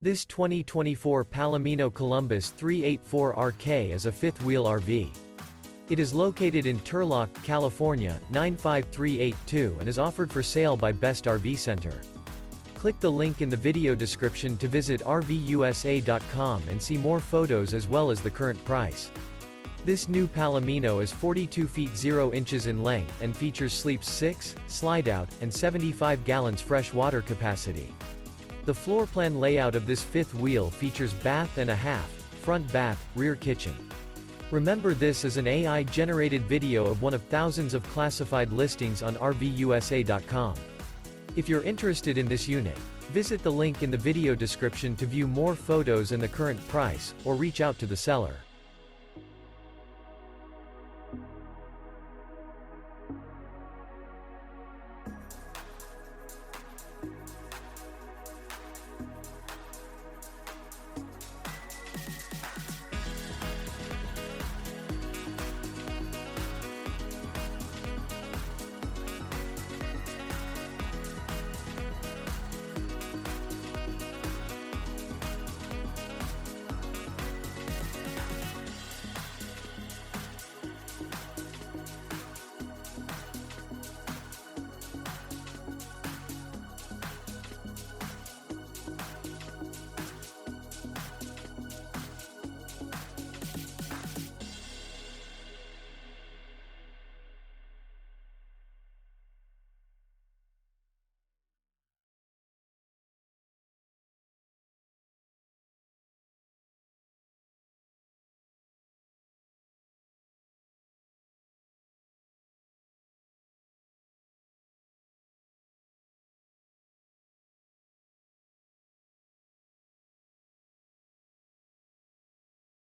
This 2024 Palomino Columbus 384RK is a fifth-wheel RV. It is located in Turlock, California, 95382 and is offered for sale by Best RV Center. Click the link in the video description to visit RVUSA.com and see more photos as well as the current price. This new Palomino is 42 feet 0 inches in length and features sleeps 6, slide-out, and 75 gallons fresh water capacity. The floor plan layout of this fifth wheel features bath and a half, front bath, rear kitchen. Remember, this is an AI-generated video of one of thousands of classified listings on RVUSA.com. If you're interested in this unit, visit the link in the video description to view more photos and the current price, or reach out to the seller.